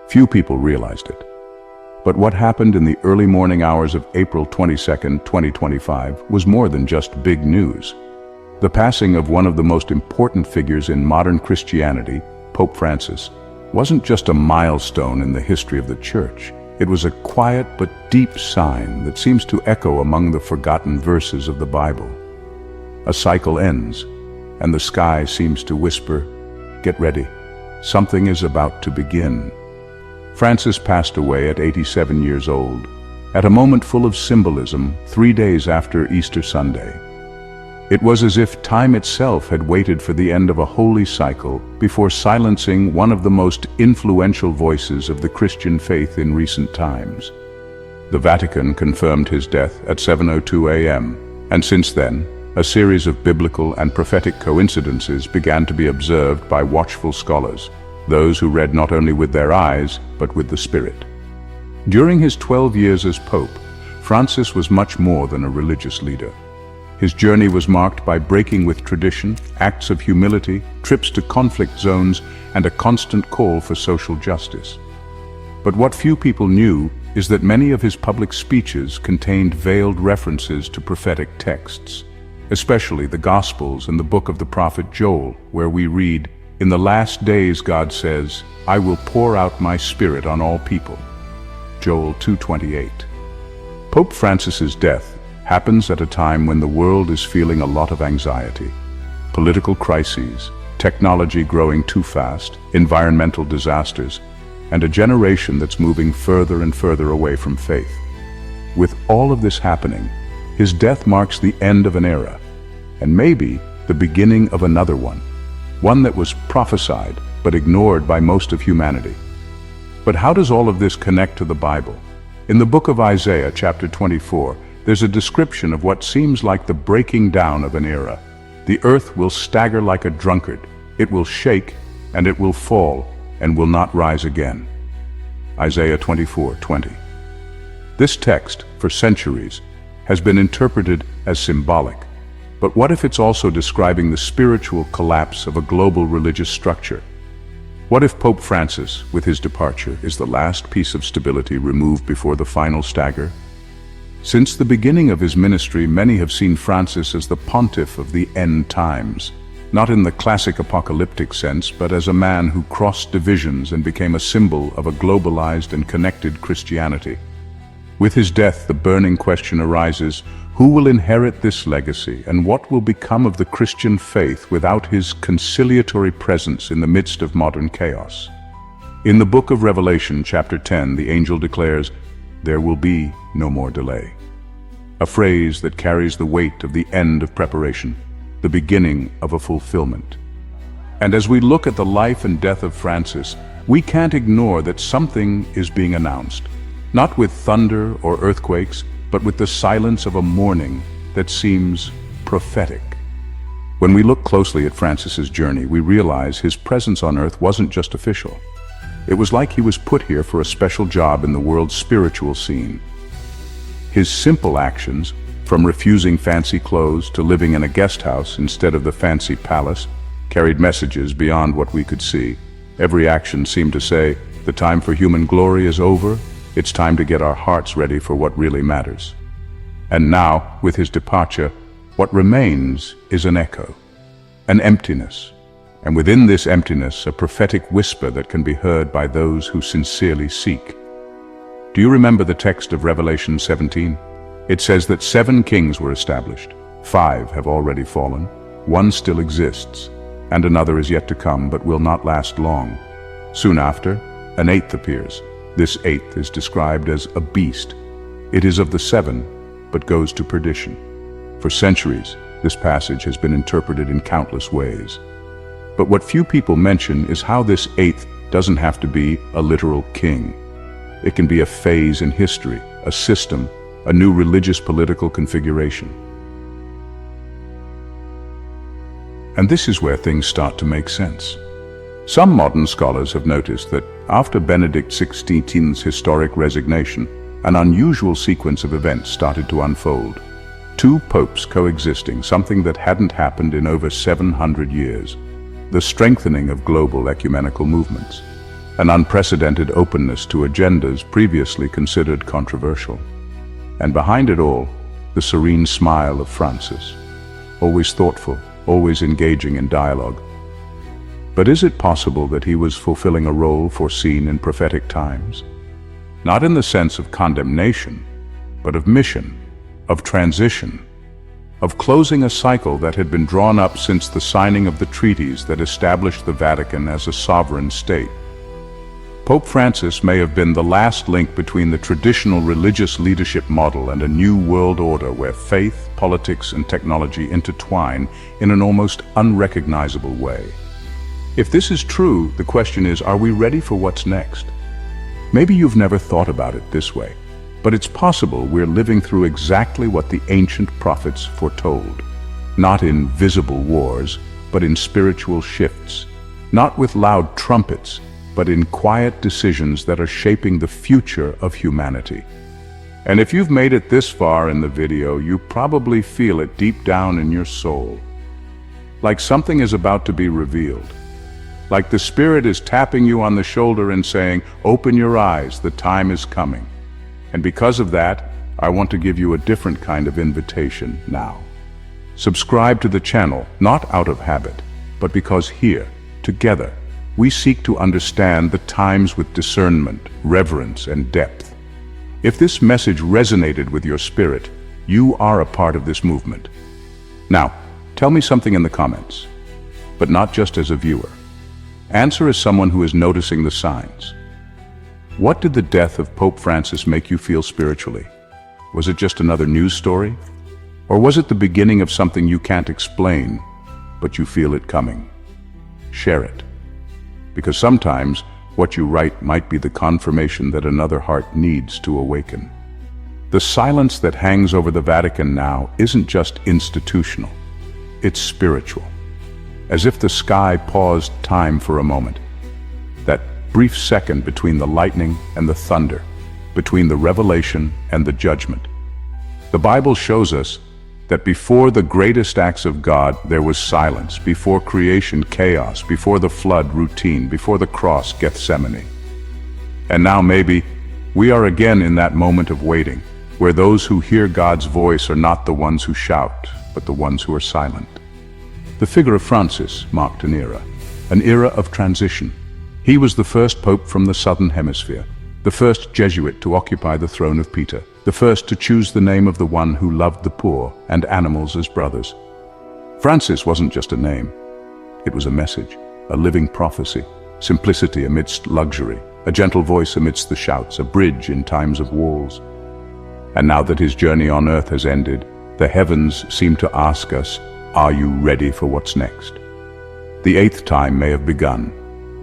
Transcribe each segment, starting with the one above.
Few people realized it. But what happened in the early morning hours of April 22, 2025 was more than just big news. The passing of one of the most important figures in modern Christianity, Pope Francis, wasn't just a milestone in the history of the Church. It was a quiet but deep sign that seems to echo among the forgotten verses of the Bible. A cycle ends, and the sky seems to whisper, "Get ready, something is about to begin." Francis passed away at 87 years old, at a moment full of symbolism 3 days after Easter Sunday. It was as if time itself had waited for the end of a holy cycle before silencing one of the most influential voices of the Christian faith in recent times. The Vatican confirmed his death at 7:02 a.m., and since then, a series of biblical and prophetic coincidences began to be observed by watchful scholars, those who read not only with their eyes, but with the Spirit. During his 12 years as Pope, Francis was much more than a religious leader. His journey was marked by breaking with tradition, acts of humility, trips to conflict zones, and a constant call for social justice. But what few people knew is that many of his public speeches contained veiled references to prophetic texts, especially the Gospels and the book of the prophet Joel, where we read, "In the last days God says, I will pour out my Spirit on all people." Joel 2:28. Pope Francis's death happens at a time when the world is feeling a lot of anxiety. Political crises, technology growing too fast, environmental disasters, and a generation that's moving further and further away from faith. With all of this happening, his death marks the end of an era, and maybe the beginning of another one that was prophesied but ignored by most of humanity. But how does all of this connect to the Bible? In the book of Isaiah, chapter 24, there's a description of what seems like the breaking down of an era. The earth will stagger like a drunkard, it will shake, and it will fall, and will not rise again. Isaiah 24:20. This text, for centuries, has been interpreted as symbolic. But what if it's also describing the spiritual collapse of a global religious structure? What if Pope Francis, with his departure, is the last piece of stability removed before the final stagger? Since the beginning of his ministry, many have seen Francis as the pontiff of the end times, not in the classic apocalyptic sense, but as a man who crossed divisions and became a symbol of a globalized and connected Christianity. With his death, the burning question arises, who will inherit this legacy, and what will become of the Christian faith without his conciliatory presence in the midst of modern chaos? In the book of Revelation, chapter 10, the angel declares, "There will be no more delay." A phrase that carries the weight of the end of preparation, the beginning of a fulfillment. And as we look at the life and death of Francis, we can't ignore that something is being announced, not with thunder or earthquakes, but with the silence of a mourning that seems prophetic. When we look closely at Francis's journey, we realize his presence on earth wasn't just official. It was like he was put here for a special job in the world's spiritual scene. His simple actions, from refusing fancy clothes to living in a guest house instead of the fancy palace, carried messages beyond what we could see. Every action seemed to say, the time for human glory is over, it's time to get our hearts ready for what really matters. And now, with his departure, what remains is an echo, an emptiness. And within this emptiness, a prophetic whisper that can be heard by those who sincerely seek. Do you remember the text of Revelation 17? It says that 7 kings were established. 5 have already fallen. 1 still exists, and another is yet to come, but will not last long. Soon after, an 8th appears. This 8th is described as a beast. It is of the 7, but goes to perdition. For centuries, this passage has been interpreted in countless ways. But what few people mention is how this 8th doesn't have to be a literal king. It can be a phase in history, a system, a new religious political configuration. And this is where things start to make sense. Some modern scholars have noticed that after Benedict XVI's historic resignation, an unusual sequence of events started to unfold. 2 popes coexisting, something that hadn't happened in over 700 years. The strengthening of global ecumenical movements. an unprecedented openness to agendas previously considered controversial. And behind it all, the serene smile of Francis, always thoughtful, always engaging in dialogue. But is it possible that he was fulfilling a role foreseen in prophetic times? Not in the sense of condemnation, but of mission, of transition, of closing a cycle that had been drawn up since the signing of the treaties that established the Vatican as a sovereign state. Pope Francis may have been the last link between the traditional religious leadership model and a new world order where faith, politics, and technology intertwine in an almost unrecognizable way. If this is true, the question is, are we ready for what's next? Maybe you've never thought about it this way, but it's possible we're living through exactly what the ancient prophets foretold. Not in visible wars, but in spiritual shifts. Not with loud trumpets, but in quiet decisions that are shaping the future of humanity. And if you've made it this far in the video, you probably feel it deep down in your soul. Like something is about to be revealed. Like the Spirit is tapping you on the shoulder and saying, "Open your eyes, the time is coming." And because of that, I want to give you a different kind of invitation now. Subscribe to the channel, not out of habit, but because here, together, we seek to understand the times with discernment, reverence, and depth. If this message resonated with your spirit, you are a part of this movement. Now, tell me something in the comments, but not just as a viewer. Answer as someone who is noticing the signs. What did the death of Pope Francis make you feel spiritually? Was it just another news story? Or was it the beginning of something you can't explain, but you feel it coming? Share it. Because sometimes what you write might be the confirmation that another heart needs to awaken. The silence that hangs over the Vatican now isn't just institutional, it's spiritual. As if the sky paused time for a moment. That brief second between the lightning and the thunder, between the revelation and the judgment. The Bible shows us that before the greatest acts of God, there was silence. Before creation, chaos. Before the flood, routine. Before the cross, Gethsemane. And now maybe we are again in that moment of waiting, where those who hear God's voice are not the ones who shout, but the ones who are silent. The figure of Francis marked an era of transition. He was the first pope from the southern hemisphere, the first Jesuit to occupy the throne of Peter, the first to choose the name of the one who loved the poor and animals as brothers. Francis wasn't just a name. It was a message, a living prophecy, simplicity amidst luxury, a gentle voice amidst the shouts, a bridge in times of walls. And now that his journey on earth has ended, the heavens seem to ask us, are you ready for what's next? The eighth time may have begun,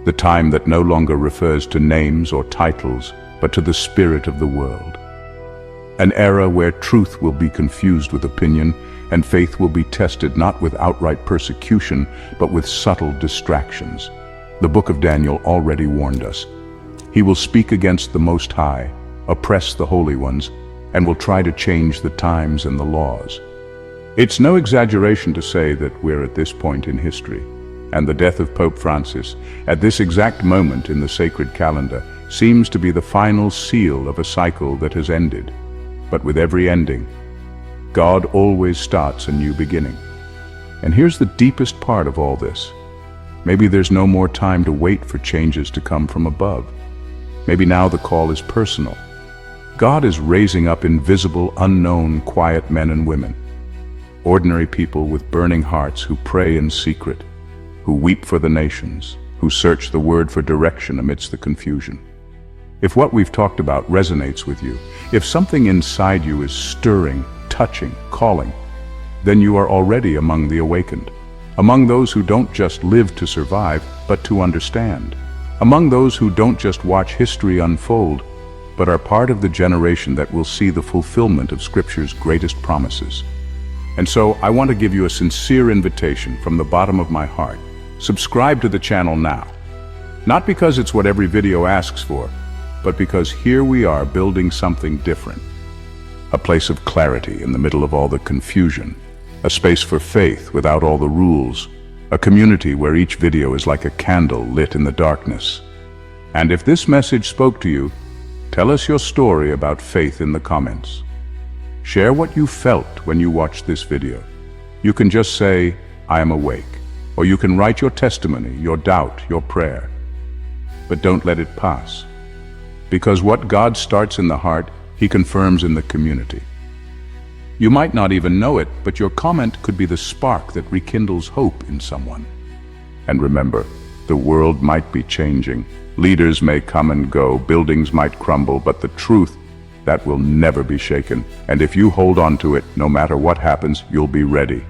the time that no longer refers to names or titles, but to the spirit of the world. An era where truth will be confused with opinion, and faith will be tested not with outright persecution, but with subtle distractions. The book of Daniel already warned us. He will speak against the Most High, oppress the holy ones, and will try to change the times and the laws. It's no exaggeration to say that we're at this point in history, and the death of Pope Francis, at this exact moment in the sacred calendar, seems to be the final seal of a cycle that has ended. But with every ending, God always starts a new beginning. And here's the deepest part of all this. Maybe there's no more time to wait for changes to come from above. Maybe now the call is personal. God is raising up invisible, unknown, quiet men and women. Ordinary people with burning hearts who pray in secret, who weep for the nations, who search the word for direction amidst the confusion. If what we've talked about resonates with you, if something inside you is stirring, touching, calling, then you are already among the awakened, among those who don't just live to survive, but to understand, among those who don't just watch history unfold, but are part of the generation that will see the fulfillment of Scripture's greatest promises. And so I want to give you a sincere invitation from the bottom of my heart. Subscribe to the channel now. Not because it's what every video asks for, but because here we are building something different. A place of clarity in the middle of all the confusion. A space for faith without all the rules. A community where each video is like a candle lit in the darkness. And if this message spoke to you, tell us your story about faith in the comments. Share what you felt when you watched this video. You can just say, "I am awake," or you can write your testimony, your doubt, your prayer. But don't let it pass. Because what God starts in the heart, He confirms in the community. You might not even know it, but your comment could be the spark that rekindles hope in someone. And remember, the world might be changing. Leaders may come and go, buildings might crumble, but the truth, that will never be shaken. And if you hold on to it, no matter what happens, you'll be ready.